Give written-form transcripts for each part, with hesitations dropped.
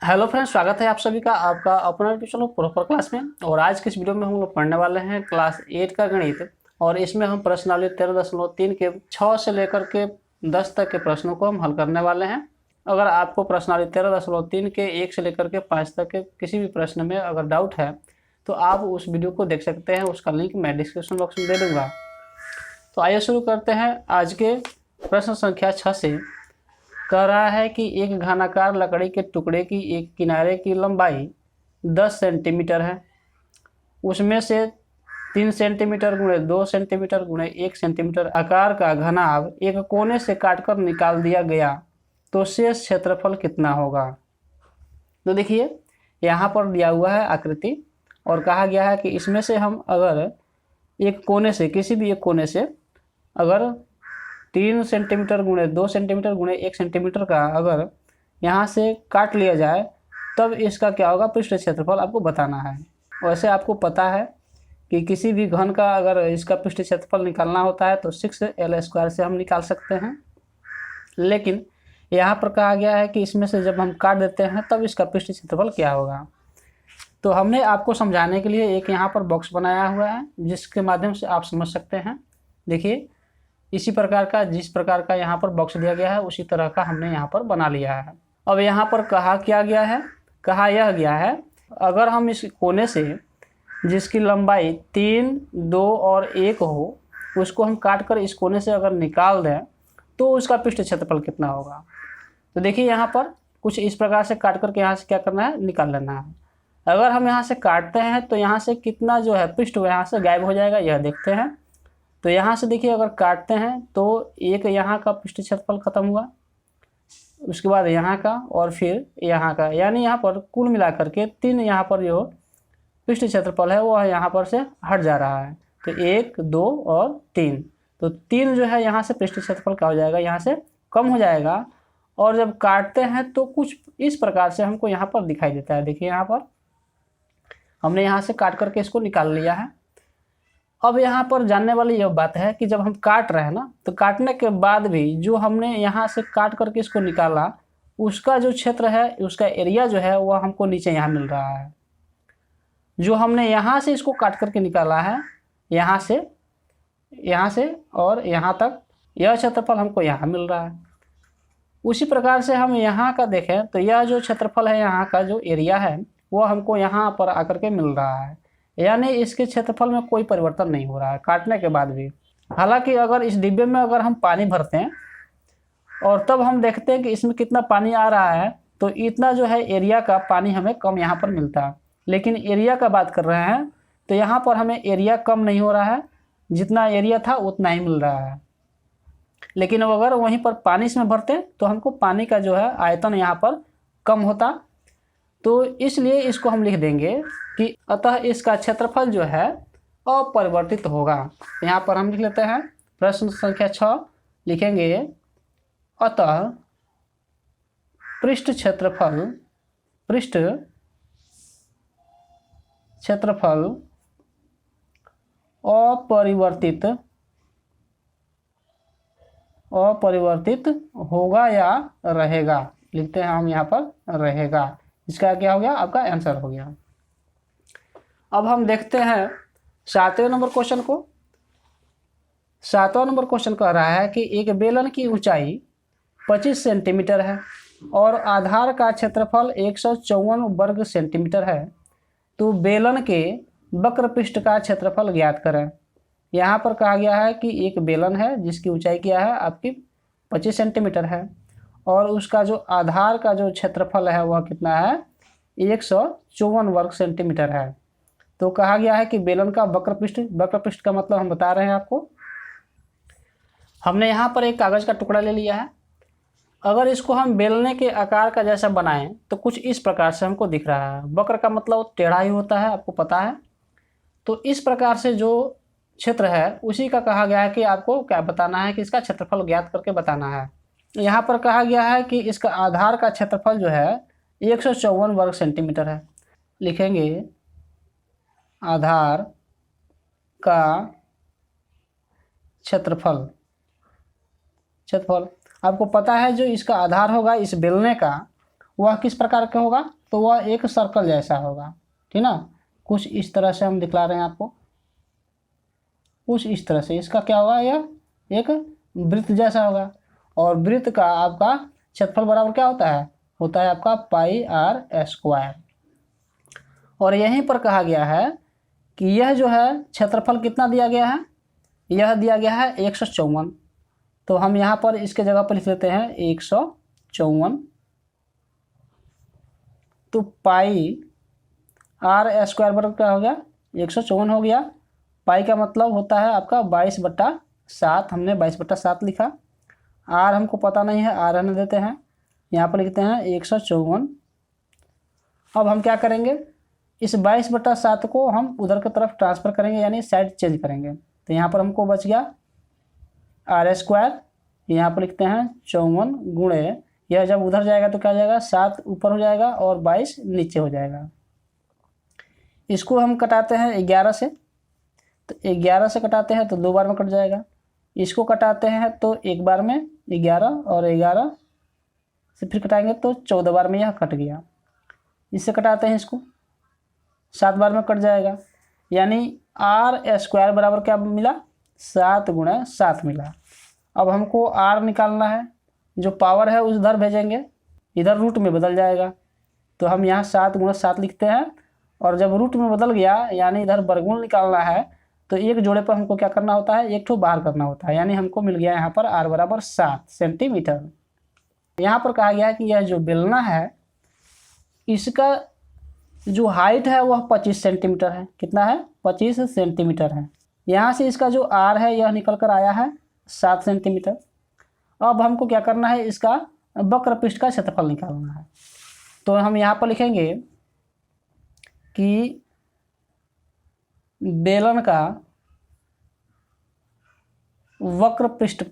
Hello friends, स्वागत है आप सभी का आपका अपना ट्यूशन प्रोपर क्लास में। और आज के इस वीडियो में हम लोग पढ़ने वाले हैं क्लास 8 का गणित। और इसमें हम प्रश्नावली 13.3 के 6 से लेकर के 10 तक के प्रश्नों को हम हल करने वाले हैं। अगर आपको प्रश्नावली 13.3 के 1 से लेकर के 5 तक के किसी भी प्रश्न में अगर डाउट है तो आप उस वीडियो को देख सकते हैं। उसका लिंक मैं डिस्क्रिप्शन बॉक्स में दे दूँगा। तो आइए शुरू करते हैं आज के प्रश्न संख्या 6 से। कह रहा है कि एक घनाकार लकड़ी के टुकड़े की एक किनारे की लंबाई 10 सेंटीमीटर है। उसमें से 3 सेंटीमीटर गुणे 2 सेंटीमीटर गुणे 1 सेंटीमीटर आकार का घनाभ एक कोने से काटकर निकाल दिया गया तो शेष क्षेत्रफल कितना होगा। तो देखिए, यहाँ पर दिया हुआ है आकृति और कहा गया है कि इसमें से हम अगर एक कोने से, किसी भी एक कोने से अगर 3 सेंटीमीटर गुणे 2 सेंटीमीटर गुणे 1 सेंटीमीटर का अगर यहाँ से काट लिया जाए तब इसका क्या होगा, पृष्ठ क्षेत्रफल आपको बताना है। वैसे आपको पता है कि किसी भी घन का अगर इसका पृष्ठ क्षेत्रफल निकालना होता है तो 6l² से हम निकाल सकते हैं। लेकिन यहाँ पर कहा गया है कि इसमें से जब हम काट देते हैं तब इसका पृष्ठ क्षेत्रफल क्या होगा। तो हमने आपको समझाने के लिए एक यहाँ पर बॉक्स बनाया हुआ है जिसके माध्यम से आप समझ सकते हैं। देखिए, इसी प्रकार का, जिस प्रकार का यहाँ पर बॉक्स दिया गया है उसी तरह का हमने यहाँ पर बना लिया है। अब यहाँ पर कहा क्या गया है, कहा यह गया है अगर हम इस कोने से जिसकी लंबाई 3, 2 और 1 हो उसको हम काट कर इस कोने से अगर निकाल दें तो उसका पृष्ठ क्षेत्रफल कितना होगा। तो देखिए, यहाँ पर कुछ इस प्रकार से काट करके यहाँ से क्या करना है, निकाल लेना है। अगर हम यहाँ से काटते हैं तो यहाँ से कितना जो है पृष्ठ वो यहाँ से गायब हो जाएगा, यह देखते हैं। तो यहाँ से देखिए, अगर काटते हैं तो एक यहाँ का पृष्ठ क्षेत्रफल खत्म हुआ, उसके बाद यहाँ का और फिर यहाँ का, यानी यहाँ पर कुल मिलाकर के 3 यहाँ पर जो पृष्ठ क्षेत्रफल है वह यहाँ पर से हट जा रहा है। तो 1, 2 और 3, तो 3 जो है यहाँ से पृष्ठ क्षेत्रफल क्या हो जाएगा, यहाँ से कम हो जाएगा। और जब काटते हैं तो कुछ इस प्रकार से हमको यहाँ पर दिखाई देता है। देखिए, यहाँ पर हमने यहाँ से काट करके इसको निकाल लिया है। अब यहाँ पर जानने वाली यह बात है कि जब हम काट रहे हैं ना, तो काटने के बाद भी जो हमने यहाँ से काट करके इसको निकाला उसका जो क्षेत्र है, उसका एरिया जो है वह हमको नीचे यहाँ मिल रहा है। जो हमने यहाँ से इसको काट करके निकाला है, यहाँ से और यहाँ तक, यह क्षेत्रफल हमको यहाँ मिल रहा है। उसी प्रकार से हम यहाँ का देखें तो यह जो क्षेत्रफल है, यहाँ का जो एरिया है वह हमको यहाँ पर आकर के मिल रहा है। यानी इसके क्षेत्रफल में कोई परिवर्तन नहीं हो रहा है काटने के बाद भी। हालांकि अगर इस डिब्बे में अगर हम पानी भरते हैं और तब हम देखते हैं कि इसमें कितना पानी आ रहा है तो इतना जो है एरिया का पानी हमें कम यहाँ पर मिलता है। लेकिन एरिया का बात कर रहे हैं तो यहाँ पर हमें एरिया कम नहीं हो रहा है, जितना एरिया था उतना ही मिल रहा है। लेकिन अगर वहीं पर पानी इसमें भरते तो हमको पानी का जो है आयतन यहाँ पर कम होता। तो इसलिए इसको हम लिख देंगे कि अतः इसका क्षेत्रफल जो है अपरिवर्तित होगा। यहाँ पर हम लिख लेते हैं प्रश्न संख्या 6, लिखेंगे अतः पृष्ठ क्षेत्रफल अपरिवर्तित होगा या रहेगा। लिखते हैं हम यहाँ पर रहेगा। इसका क्या हो गया, आपका आंसर हो गया। अब हम देखते हैं 7वें नंबर क्वेश्चन को। 7वां नंबर क्वेश्चन कह रहा है कि एक बेलन की ऊंचाई 25 सेंटीमीटर है और आधार का क्षेत्रफल 154 वर्ग सेंटीमीटर है। तो बेलन के वक्र पृष्ठ का क्षेत्रफल ज्ञात करें। यहाँ पर कहा गया है कि एक बेलन है जिसकी ऊंचाई क्या है, आपकी 25 सेंटीमीटर है और उसका जो आधार का जो क्षेत्रफल है वह कितना है, 154 वर्ग सेंटीमीटर है। तो कहा गया है कि बेलन का वक्र पृष्ठ का मतलब हम बता रहे हैं आपको। हमने यहाँ पर एक कागज का टुकड़ा ले लिया है। अगर इसको हम बेलने के आकार का जैसा बनाएं तो कुछ इस प्रकार से हमको दिख रहा है। वक्र का मतलब टेढ़ा ही होता है, आपको पता है। तो इस प्रकार से जो क्षेत्र है उसी का कहा गया है कि आपको क्या बताना है, कि इसका क्षेत्रफल ज्ञात करके बताना है। यहाँ पर कहा गया है कि इसका आधार का क्षेत्रफल जो है 154 वर्ग सेंटीमीटर है। लिखेंगे आधार का क्षेत्रफल आपको पता है जो इसका आधार होगा इस बेलने का वह किस प्रकार का होगा, तो वह एक सर्कल जैसा होगा, ठीक ना। कुछ इस तरह से हम दिखला रहे हैं आपको, कुछ इस तरह से इसका क्या होगा, यह एक वृत्त जैसा होगा। और वृत्त का आपका क्षेत्रफल बराबर क्या होता है आपका पाई आर स्क्वायर। और यहीं पर कहा गया है कि यह जो है क्षेत्रफल कितना दिया गया है, यह दिया गया है 154। तो हम यहाँ पर इसके जगह पर लिख लेते हैं 154। तो पाई आर स्क्वायर बराबर क्या हो गया, 154 हो गया। पाई का मतलब होता है आपका 22/7, हमने 22/7 लिखा। आर हमको पता नहीं है, आर रहने देते हैं, यहाँ पर लिखते हैं 154। अब हम क्या करेंगे, इस 22/7 को हम उधर की तरफ ट्रांसफ़र करेंगे, यानी साइड चेंज करेंगे। तो यहाँ पर हमको बच गया आर स्क्वायर, यहाँ पर लिखते हैं 54 गुणे, यह जब उधर जाएगा तो क्या हो जाएगा, 7 ऊपर हो जाएगा और 22 नीचे हो जाएगा। इसको हम कटाते हैं 11 से, तो 11 से कटाते हैं तो 2 बार में कट जाएगा। इसको कटाते हैं तो एक बार में 11, और 11 से फिर कटाएंगे तो 14 बार में यह कट गया। इससे कटाते हैं इसको, 7 बार में कट जाएगा, यानी आर स्क्वायर बराबर क्या मिला, 7 गुणा 7 मिला। अब हमको आर निकालना है, जो पावर है उस उधर भेजेंगे, इधर रूट में बदल जाएगा। तो हम यहाँ 7 गुणा 7 लिखते हैं, और जब रूट में बदल गया यानी इधर वर्गमूल निकालना है, तो एक जोड़े पर हमको क्या करना होता है, एक ठो बाहर करना होता है, यानी हमको मिल गया यहाँ पर आर बराबर 7 सेंटीमीटर। यहाँ पर कहा गया है कि यह जो बेलना है इसका जो हाइट है वह 25 सेंटीमीटर है। कितना है, 25 सेंटीमीटर है। यहाँ से इसका जो आर है यह निकल कर आया है 7 सेंटीमीटर। अब हमको क्या करना है, इसका वक्र पृष्ठ का क्षेत्रफल निकालना है। तो हम यहाँ पर लिखेंगे कि बेलन का वक्र पृष्ठ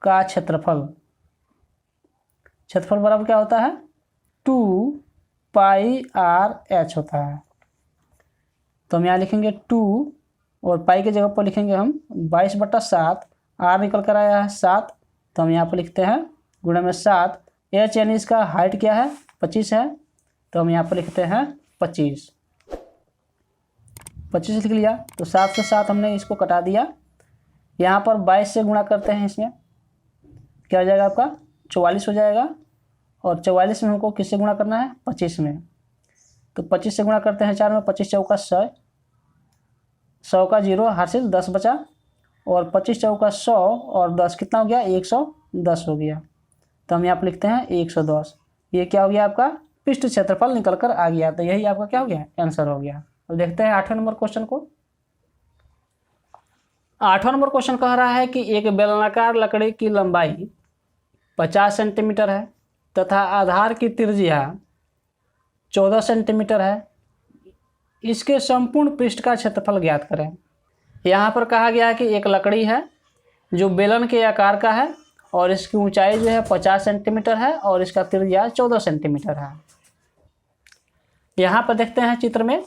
का क्षेत्रफल बराबर क्या होता है, 2 पाई आर एच होता है। तो हम यहाँ लिखेंगे 2, और पाई के जगह पर लिखेंगे हम 22/7, आर निकल कर आया है 7, तो हम यहाँ पर लिखते हैं गुणा में 7, एच यानी इसका हाइट क्या है, 25 है, तो हम यहाँ पर लिखते हैं 25 लिख लिया। तो 7 से 7 हमने इसको कटा दिया। यहाँ पर 22 से गुणा करते हैं, इसमें क्या हो जाएगा आपका 44 हो जाएगा, और 44 में हमको किससे गुणा करना है, 25 में। तो 25 से गुणा करते हैं 4 में, 25 चौका 100, 100 का 0 हासिल 10 बचा, और 25 चौका 100 और 10 कितना हो गया, 110 हो गया। तो हम यहाँ पर लिखते हैं 110। ये क्या हो गया, आपका पृष्ठ क्षेत्रफल निकल कर आ गया। तो यही आपका क्या हो गया, आंसर हो गया। अब देखते हैं 8वें नंबर क्वेश्चन को। 8वां नंबर क्वेश्चन कह रहा है कि एक बेलनाकार लकड़ी की लंबाई 50 सेंटीमीटर है तथा आधार की त्रिज्या 14 सेंटीमीटर है। इसके संपूर्ण पृष्ठ का क्षेत्रफल ज्ञात करें। यहाँ पर कहा गया है कि एक लकड़ी है जो बेलन के आकार का है, और इसकी ऊंचाई जो है 50 सेंटीमीटर है, और इसका त्रिज्या 14 सेंटीमीटर है। यहाँ पर देखते हैं चित्र में,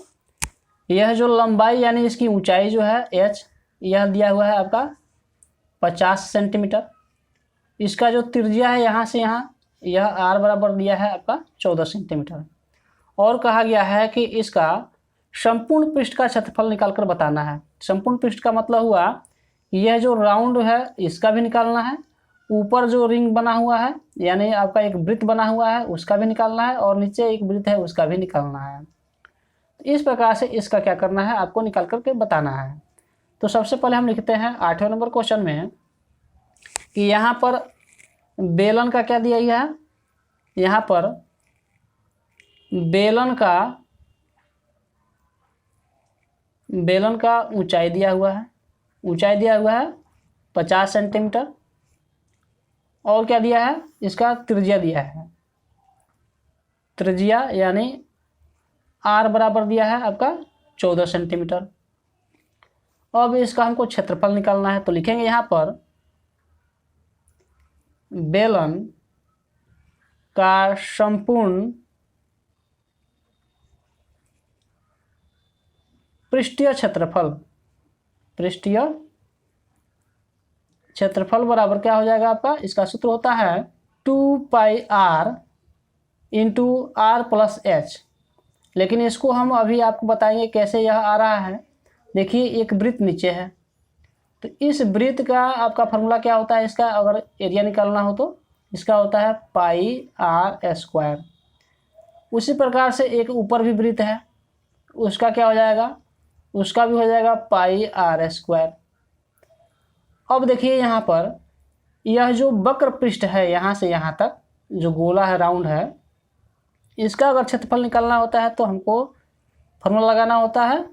यह जो लंबाई यानी इसकी ऊंचाई जो है h, यह दिया हुआ है आपका 50 सेंटीमीटर। इसका जो त्रिज्या है यहाँ से यहाँ, यह r बराबर दिया है आपका 14 सेंटीमीटर। और कहा गया है कि इसका संपूर्ण पृष्ठ का क्षेत्रफल निकालकर बताना है। संपूर्ण पृष्ठ का मतलब हुआ यह जो राउंड है इसका भी निकालना है, ऊपर जो रिंग बना हुआ है यानी आपका एक वृत्त बना हुआ है उसका भी निकालना है, और नीचे एक वृत्त है उसका भी निकालना है। तो इस प्रकार से इसका क्या करना है, आपको निकाल करके बताना है। तो सबसे पहले हम लिखते हैं 8वें नंबर क्वेश्चन में कि यहाँ पर बेलन का क्या दिया गया है, यहाँ पर बेलन का ऊंचाई दिया हुआ है, ऊंचाई दिया हुआ है 50 सेंटीमीटर, और क्या दिया है, इसका त्रिज्या दिया है, त्रिज्या यानी r बराबर दिया है आपका 14 सेंटीमीटर। अब इसका हमको क्षेत्रफल निकालना है। तो लिखेंगे यहाँ पर बेलन का संपूर्ण पृष्ठीय क्षेत्रफल क्षेत्रफल बराबर क्या हो जाएगा आपका, इसका सूत्र होता है 2πr into are plus H. लेकिन इसको हम अभी आपको बताएंगे कैसे यह आ रहा है। देखिए एक वृत्त नीचे है, तो इस वृत्त का आपका फॉर्मूला क्या होता है, इसका अगर एरिया निकालना हो तो इसका होता है पाई आर स्क्वायर। उसी प्रकार से एक ऊपर भी वृत्त है, उसका क्या हो जाएगा, उसका भी हो जाएगा पाई आर स्क्वायर। अब देखिए यहाँ पर यह जो वक्र पृष्ठ है यहाँ से यहाँ तक जो गोला है, राउंड है, इसका अगर क्षेत्रफल निकालना होता है तो हमको फॉर्मूला लगाना होता है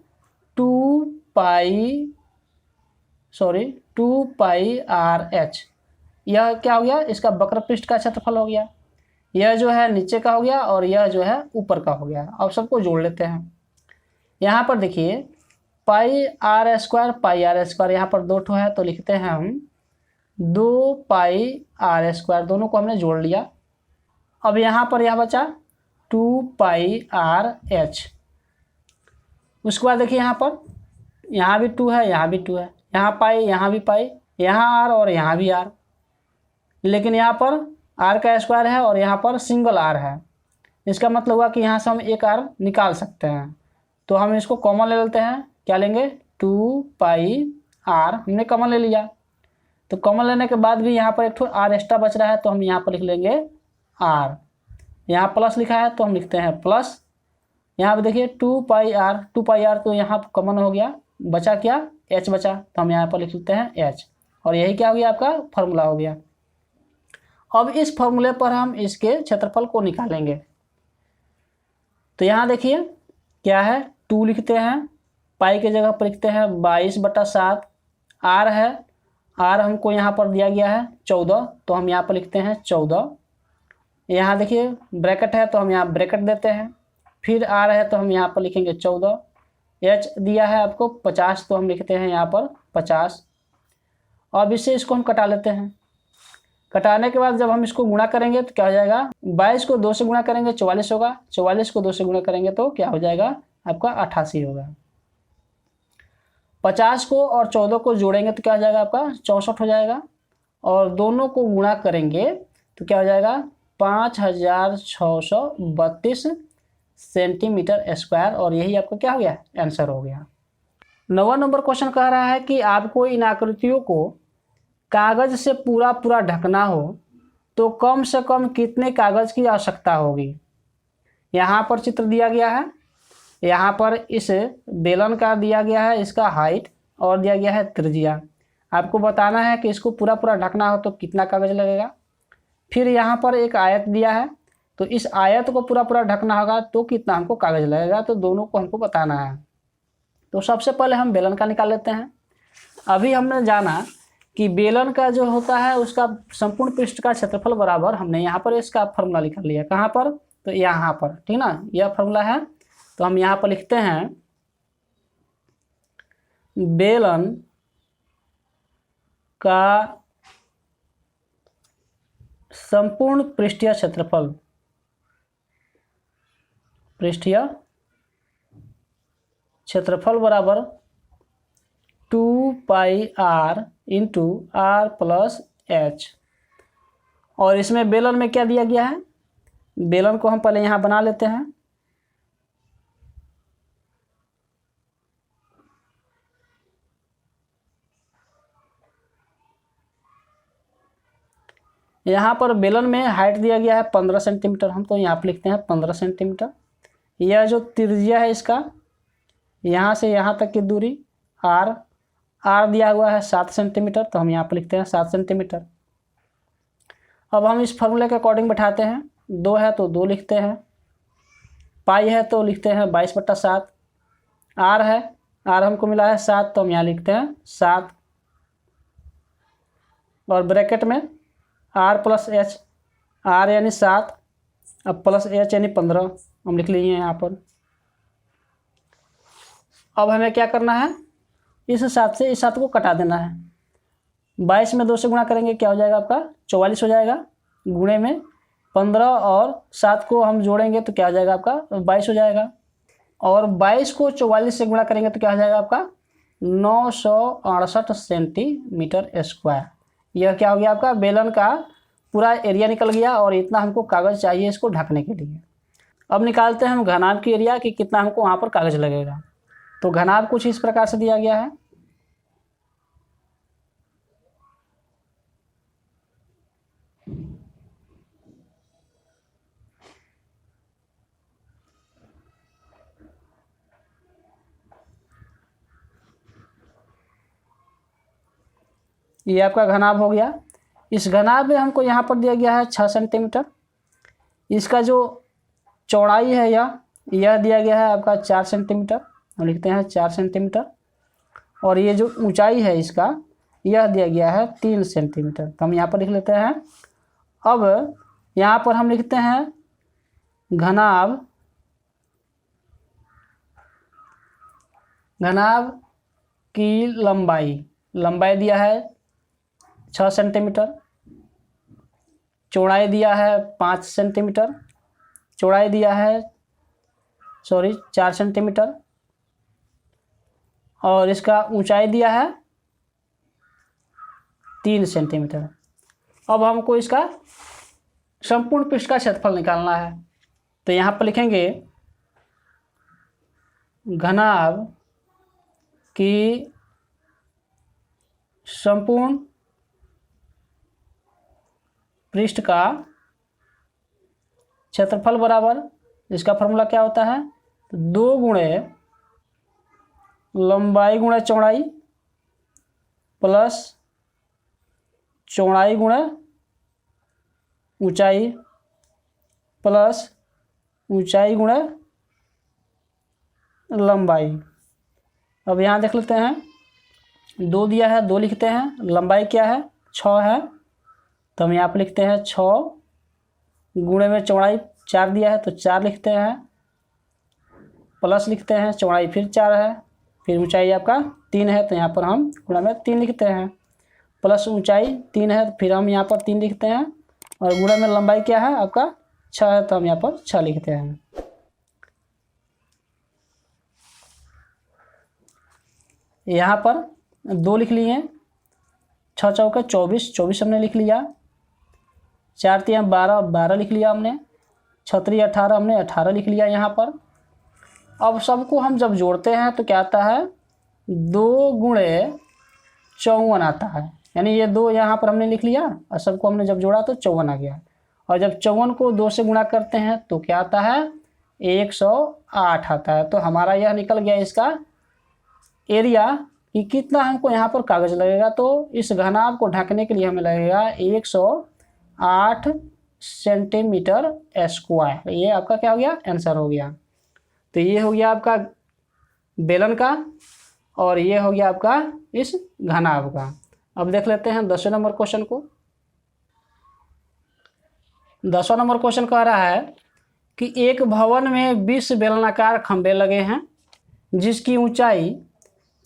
2πr/h। यह क्या हो गया, इसका वक्र पृष्ठ का क्षेत्रफल हो गया। यह जो है नीचे का हो गया और यह जो है ऊपर का हो गया। अब सबको जोड़ लेते हैं। यहाँ पर देखिए πr² यहाँ पर 2 ठो है तो लिखते हैं हम 2πr², दोनों को हमने जोड़ लिया। अब यहाँ पर यह बचा 2πrh। उसके बाद देखिए यहाँ पर, यहाँ भी 2 है, यहाँ भी 2 है, यहाँ पाई, यहाँ भी पाई, यहाँ r और यहाँ भी r। लेकिन यहाँ पर r का स्क्वायर है और यहाँ पर सिंगल r है। इसका मतलब हुआ कि यहाँ से हम एक r निकाल सकते हैं। तो हम इसको कॉमन ले लेते हैं। क्या लेंगे, 2πr हमने कॉमन ले लिया। तो कॉमन लेने के बाद भी यहाँ पर एक ठो r एक्स्ट्रा बच रहा है तो हम यहाँ पर लिख लेंगे r। यहाँ प्लस लिखा है तो हम लिखते हैं प्लस। यहाँ पे देखिए 2πr तो यहाँ कॉमन हो गया, बचा क्या, h बचा, तो हम यहाँ पर लिख लेते हैं h। और यही क्या हो गया, आपका फॉर्मूला हो गया। अब इस फॉर्मूले पर हम इसके क्षेत्रफल को निकालेंगे। तो यहाँ देखिए क्या है, 2 लिखते हैं, पाई के जगह पर लिखते हैं 22/7। r है, r हमको यहाँ पर दिया गया है 14, तो हम यहाँ पर लिखते हैं 14। यहाँ देखिए ब्रैकेट है तो हम यहाँ ब्रैकेट देते हैं। फिर r है तो हम यहाँ पर लिखेंगे 14। h दिया है आपको 50 तो हम लिखते हैं यहाँ पर 50। अब इससे इसको हम कटा लेते हैं। कटाने के बाद जब हम इसको गुणा करेंगे तो क्या हो जाएगा, 22 को 2 से गुणा करेंगे 44 होगा, 44 को 2 से गुणा करेंगे तो क्या हो जाएगा आपका 88 होगा। 50 को और 14 को जोड़ेंगे तो क्या हो जाएगा आपका 64 हो जाएगा। और दोनों को गुणा करेंगे तो क्या हो जाएगा 5632 सेंटीमीटर स्क्वायर। और यही आपका क्या हो गया, आंसर हो गया। 9वां नंबर क्वेश्चन कह रहा है कि आपको इन आकृतियों को कागज से पूरा ढकना हो तो कम से कम कितने कागज की आवश्यकता होगी। यहाँ पर चित्र दिया गया है, यहाँ पर इस बेलन का दिया गया है, इसका हाइट और दिया गया है त्रिज्या। आपको बताना है कि इसको पूरा ढकना हो तो कितना कागज लगेगा। फिर यहाँ पर एक आयत दिया है, तो इस आयत को पूरा ढकना होगा तो कितना हमको कागज लगेगा। तो दोनों को हमको बताना है। तो सबसे पहले हम बेलन का निकाल लेते हैं। अभी हमने जाना कि बेलन का जो होता है उसका संपूर्ण पृष्ठ का क्षेत्रफल बराबर, हमने यहाँ पर इसका फॉर्मूला लिखा लिया। कहाँ पर, तो यहाँ पर, ठीक ना, यह फॉर्मूला है। तो हम यहाँ पर लिखते हैं बेलन का संपूर्ण पृष्ठीय क्षेत्रफल, बराबर 2πr into are plus H. और इसमें बेलन में क्या दिया गया है, बेलन को हम पहले यहाँ बना लेते हैं। यहाँ पर बेलन में हाइट दिया गया है 15 सेंटीमीटर, हम तो यहाँ पर लिखते हैं 15 सेंटीमीटर। यह जो त्रिज्या है इसका, यहाँ से यहाँ तक की दूरी r दिया हुआ है 7 सेंटीमीटर, तो हम यहाँ पर लिखते हैं 7 सेंटीमीटर। अब हम इस फॉर्मूले के अकॉर्डिंग बैठाते हैं। 2 है तो 2 लिखते हैं, पाई है तो लिखते हैं 22/7, r है, r हमको मिला है 7 तो हम यहाँ लिखते हैं 7। और ब्रैकेट में r प्लस h, r यानी 7, अब प्लस h यानी 15 हम लिख लिए यहाँ पर। अब हमें क्या करना है, इस 7 से इस 7 को कटा देना है। 22 में 2 से गुणा करेंगे क्या हो जाएगा आपका 44 हो जाएगा, गुणे में 15 और 7 को हम जोड़ेंगे तो क्या हो जाएगा आपका 22 हो जाएगा। और 22 को 44 से गुणा करेंगे तो क्या हो जाएगा आपका 968 सेंटीमीटर स्क्वायर। यह क्या हो गया आपका बेलन का पूरा एरिया निकल गया और इतना हमको कागज़ चाहिए इसको ढकने के लिए। अब निकालते हैं हम घनाभ की एरिया कि कितना हमको वहाँ पर कागज़ लगेगा। तो घनाभ कुछ इस प्रकार से दिया गया है। ये आपका घनाभ हो गया। इस घनाभ में हमको यहाँ पर दिया गया है 6 सेंटीमीटर। इसका जो चौड़ाई है यह दिया गया है आपका 4 सेंटीमीटर, हम लिखते हैं 4 सेंटीमीटर। और ये जो ऊंचाई है इसका यह दिया गया है 3 सेंटीमीटर। तो हम यहाँ पर लिख लेते हैं। अब यहाँ पर हम लिखते हैं घनाभ की लंबाई दिया है 6 सेंटीमीटर, चौड़ाई दिया है 5 सेंटीमीटर, चौड़ाई दिया है 4 सेंटीमीटर, और इसका ऊंचाई दिया है 3 सेंटीमीटर। अब हमको इसका संपूर्ण पृष्ठ का क्षेत्रफल निकालना है। तो यहाँ पर लिखेंगे घनाभ की संपूर्ण पृष्ठ का क्षेत्रफल बराबर, इसका फॉर्मूला क्या होता है, 2 गुणे लंबाई गुणे चौड़ाई प्लस चौड़ाई गुणे ऊंचाई प्लस ऊंचाई गुणे लंबाई। अब यहाँ देख लेते हैं, 2 दिया है 2 लिखते हैं, लंबाई क्या है 6 है तो हम यहाँ पर लिखते हैं 6, गुणे में चौड़ाई 4 दिया है तो 4 लिखते हैं, प्लस लिखते हैं चौड़ाई फिर 4 है, फिर ऊंचाई आपका 3 है तो यहाँ पर हम गुणा में 3 लिखते हैं, प्लस ऊंचाई 3 है फिर हम यहाँ पर 3 लिखते हैं, और गुणा में लंबाई क्या है आपका 6 है तो हम यहाँ पर 6 लिखते हैं। यहाँ पर 2 लिख लिए, 6 चौके 24 हमने लिख लिया, 4 तिया 12 लिख लिया हमने, 6 तिया 18 हमने 18 लिख लिया यहाँ पर। अब सबको हम जब जोड़ते हैं तो क्या आता है 2 गुणे 54 आता है, यानी ये 2 यहाँ पर हमने लिख लिया और सबको हमने जब जोड़ा तो 54 आ गया। और जब 54 को 2 से गुणा करते हैं तो क्या आता है 108 आता है। तो हमारा यह निकल गया इसका एरिया कि कितना हमको यहाँ पर कागज़ लगेगा। तो इस घनाभ को ढकने के लिए हमें लगेगा 108 सेंटीमीटर स्क्वायर। ये आपका क्या हो गया आंसर हो गया। तो ये हो गया आपका बेलन का और ये हो गया आपका इस घनाभ का। अब देख लेते हैं 10वें नंबर क्वेश्चन को। 10वां नंबर क्वेश्चन कह रहा है कि एक भवन में 20 बेलनाकार खंभे लगे हैं जिसकी ऊंचाई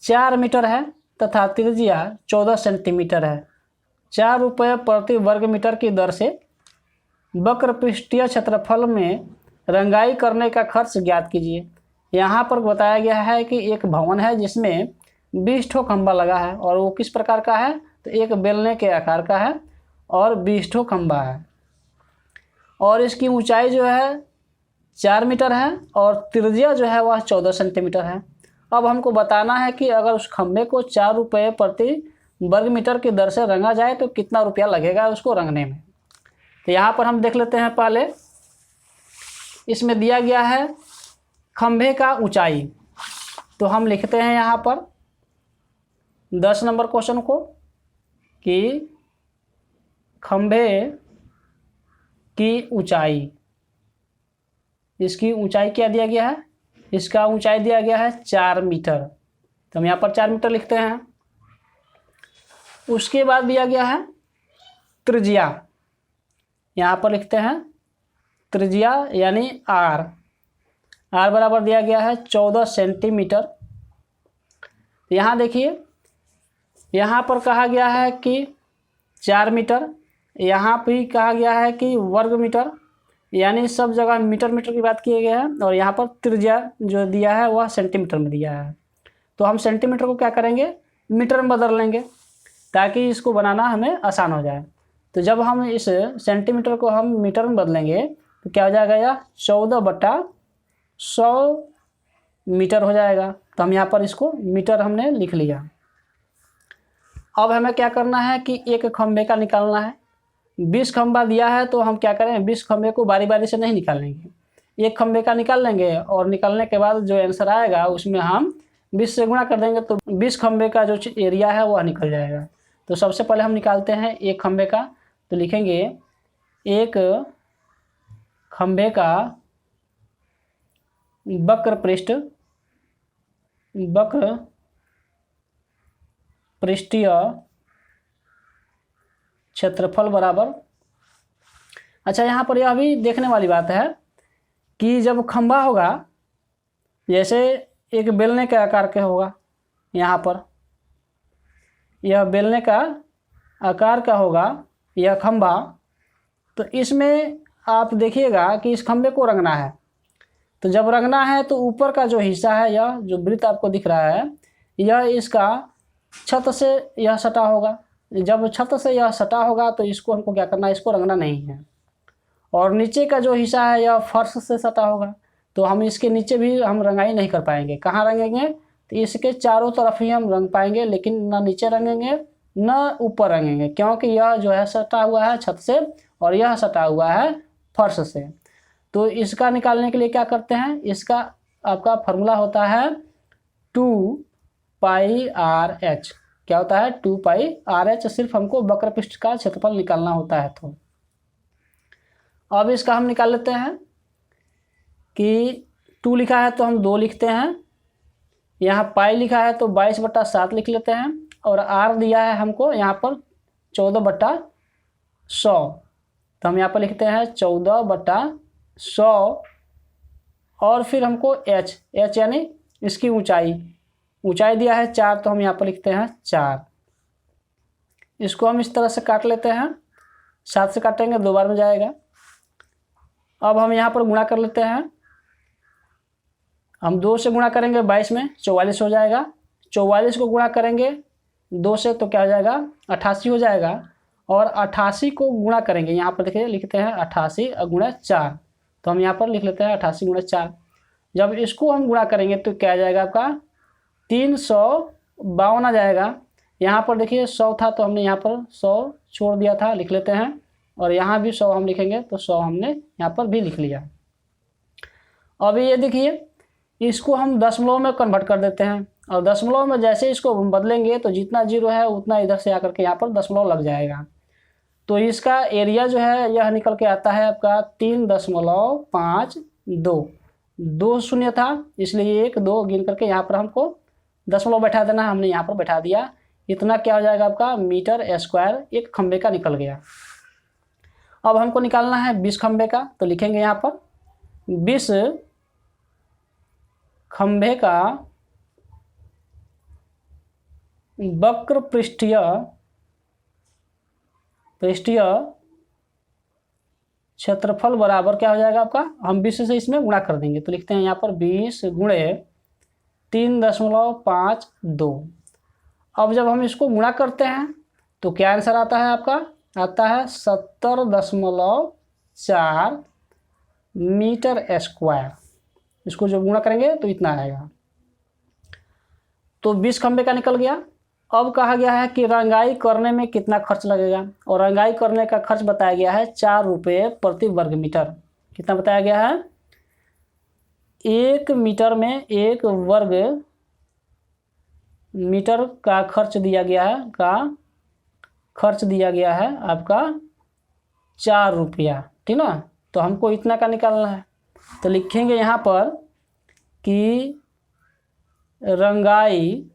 4 मीटर है तथा त्रिज्या 14 सेंटीमीटर है। 4 रुपये प्रति वर्ग मीटर की दर से वक्र पृष्ठीय क्षेत्रफल में रंगाई करने का खर्च ज्ञात कीजिए। यहाँ पर बताया गया है कि एक भवन है जिसमें 20 ठो खंभा लगा है और वो किस प्रकार का है तो एक बेलने के आकार का है और 20 ठो खंभा है और इसकी ऊंचाई जो है 4 मीटर है और त्रिज्या जो है वह 14 सेंटीमीटर है। अब हमको बताना है कि अगर उस खंभे को 4 रुपये प्रति वर्ग मीटर की दर से रंगा जाए तो कितना रुपया लगेगा उसको रंगने में। तो यहाँ पर हम देख लेते हैं, पहले इसमें दिया गया है खंभे का ऊंचाई, तो हम लिखते हैं यहाँ पर 10 नंबर क्वेश्चन को कि खंभे की ऊंचाई, इसकी ऊंचाई क्या दिया गया है, इसका ऊंचाई दिया गया है 4 मीटर, तो हम यहाँ पर 4 मीटर लिखते हैं। उसके बाद दिया गया है त्रिज्या, यहाँ पर लिखते हैं त्रिज्या यानी आर बराबर दिया गया है 14 सेंटीमीटर। यहाँ देखिए, यहाँ पर कहा गया है कि 4 मीटर, यहाँ भी कहा गया है कि वर्ग मीटर, यानी सब जगह मीटर की बात किए गए हैं और यहाँ पर त्रिज्या जो दिया है वह सेंटीमीटर में दिया है। तो हम सेंटीमीटर को क्या करेंगे मीटर में बदल लेंगे। ताकि इसको बनाना हमें आसान हो जाए। तो जब हम इस सेंटीमीटर को हम मीटर में बदलेंगे तो क्या हो जाएगा, यह 14/100 मीटर हो जाएगा। तो हम यहाँ पर इसको मीटर हमने लिख लिया। अब हमें क्या करना है कि एक खंभे का निकालना है। 20 खंभा दिया है तो हम क्या करें, 20 खंभे को बारी बारी से नहीं निकालेंगे, एक खंभे का निकाल लेंगे और निकालने के बाद जो आंसर आएगा उसमें हम 20 से गुणा कर देंगे तो 20 खंभे का जो एरिया है वह निकल जाएगा। तो सबसे पहले हम निकालते हैं एक खंभे का। तो लिखेंगे एक खंभे का वक्र पृष्ठीय क्षेत्रफल बराबर। अच्छा, यहाँ पर यह भी देखने वाली बात है कि जब खंभा होगा, जैसे एक बेलने के आकार का होगा, यहाँ पर यह बेलने का आकार का होगा यह खंभा, तो इसमें आप देखिएगा कि इस खंभे को रंगना है। तो जब रंगना है तो ऊपर का जो हिस्सा है, यह जो वृत्त आपको दिख रहा है, यह इसका छत से यह सटा होगा। जब छत से यह सटा होगा तो इसको हमको क्या करना है, इसको रंगना नहीं है। और नीचे का जो हिस्सा है यह फर्श से सटा होगा, तो हम इसके नीचे भी हम रंगाई नहीं कर पाएंगे। कहाँ रंगेंगे, तो इसके चारों तरफ ही हम रंग पाएंगे, लेकिन ना नीचे रंगेंगे ना ऊपर रंगेंगे, क्योंकि यह जो है सटा हुआ है छत से और यह सटा हुआ है फर्श से। तो इसका निकालने के लिए क्या करते हैं, इसका आपका फॉर्मूला होता है 2πr/h। क्या होता है, 2πr/h। सिर्फ हमको वक्र पृष्ठ का क्षेत्रफल निकालना होता है। तो अब इसका हम निकाल लेते हैं कि 2 लिखा है तो हम 2 लिखते हैं, यहाँ पाई लिखा है तो 22/7 लिख लेते हैं, और r दिया है हमको यहाँ पर 14/100, तो हम यहाँ पर लिखते हैं 14/100। और फिर हमको h यानी इसकी ऊंचाई दिया है 4, तो हम यहाँ पर लिखते हैं 4। इसको हम इस तरह से काट लेते हैं, 7 से काटेंगे 2 बार में जाएगा। अब हम यहाँ पर गुणा कर लेते हैं, हम 2 से गुणा करेंगे 22 में 44 हो जाएगा। 44 को गुणा करेंगे 2 से तो क्या हो जाएगा, 88 हो जाएगा। और 88 को गुणा करेंगे, यहाँ पर देखिए लिखते हैं 88 गुणा 4, तो हम यहाँ पर लिख लेते हैं 88 गुणा 4। जब इसको हम गुणा करेंगे तो क्या आ जाएगा आपका 352 आ जाएगा। यहाँ पर देखिए 100 था तो हमने यहाँ पर 100 छोड़ दिया था, लिख लेते हैं। और यहाँ भी 100 हम लिखेंगे तो 100 हमने यहाँ पर भी लिख लिया। अब ये देखिए इसको हम दशमलव में कन्वर्ट कर देते हैं, और दशमलव में जैसे इसको हम बदलेंगे तो जितना 0 है उतना इधर से आकर के यहाँ पर दशमलव लग जाएगा। तो इसका एरिया जो है यह निकल के आता है आपका 3.52। 2 शून्य था इसलिए 1 2 गिन करके यहाँ पर हमको दशमलव बैठा देना है, हमने यहाँ पर बैठा दिया। इतना क्या हो जाएगा आपका मीटर स्क्वायर एक खंबे का निकल गया। अब हमको निकालना है 20 खंबे का, तो लिखेंगे यहाँ पर 20 खंबे का वक्र पृष्ठीय क्षेत्रफल बराबर क्या हो जाएगा आपका, हम 20 से इसमें गुणा कर देंगे, तो लिखते हैं यहाँ पर 20 गुणे 3.52। अब जब हम इसको गुणा करते हैं तो क्या आंसर आता है आपका, आता है 70.4 मीटर स्क्वायर। इसको जब गुणा करेंगे तो इतना आएगा। तो 20 खंबे का निकल गया। अब कहा गया है कि रंगाई करने में कितना खर्च लगेगा, और रंगाई करने का खर्च बताया गया है 4 रुपये प्रति वर्ग मीटर। कितना बताया गया है, 1 मीटर में 1 वर्ग मीटर का खर्च दिया गया है आपका 4 रुपया, ठीक ना। तो हमको इतना का निकालना है, तो लिखेंगे यहाँ पर कि रंगाई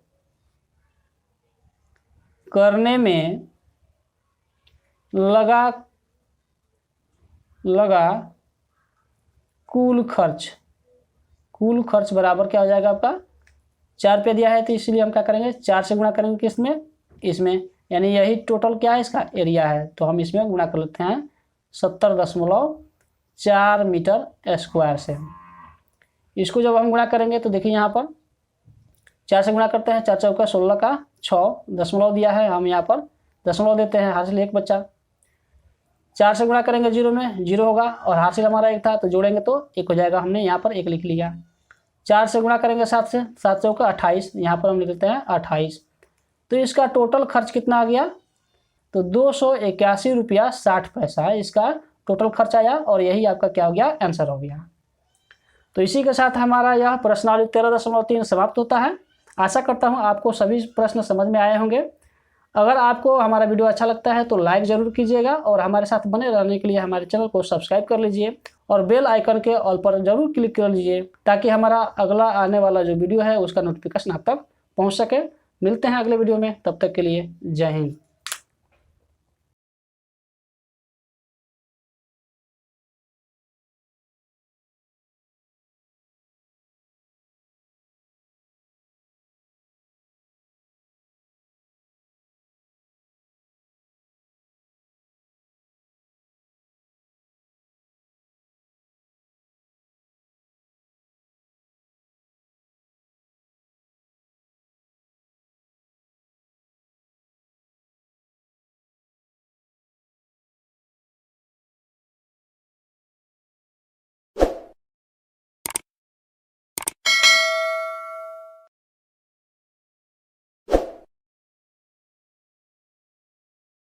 करने में लगा कुल खर्च बराबर क्या हो जाएगा आपका 4 रुपया दिया है, तो इसलिए हम क्या करेंगे 4 से गुणा करेंगे किसमें, इसमें, यानी यही टोटल क्या है इसका एरिया है, तो हम इसमें गुणा कर लेते हैं 70.4 मीटर स्क्वायर से। इसको जब हम गुणा करेंगे तो देखिए यहाँ पर 4 से गुणा करते हैं, 4 चौका 16 का 6, दशमलव दिया है, हम यहाँ पर दशमलव देते हैं, हासिल 1 बचा। 4 से गुणा करेंगे 0 में 0 होगा, और हासिल हमारा 1 था तो जोड़ेंगे तो 1 हो जाएगा, हमने यहाँ पर 1 लिख लिया। 4 से गुणा करेंगे 7 से, 7 चौका 28, यहाँ पर हम लिख लेते हैं 28। तो इसका टोटल खर्च कितना आ गया, तो 281 रुपया 60 पैसा इसका टोटल खर्च आया, और यही आपका क्या हो गया, आंसर हो गया। तो इसी के साथ हमारा यह प्रश्नावली 13.3 समाप्त होता है। आशा करता हूँ आपको सभी प्रश्न समझ में आए होंगे। अगर आपको हमारा वीडियो अच्छा लगता है तो लाइक ज़रूर कीजिएगा, और हमारे साथ बने रहने के लिए हमारे चैनल को सब्सक्राइब कर लीजिए, और बेल आइकन के ऑल पर ज़रूर क्लिक कर लीजिए, ताकि हमारा अगला आने वाला जो वीडियो है उसका नोटिफिकेशन आप तक पहुँच सके। मिलते हैं अगले वीडियो में, तब तक के लिए जय हिंद।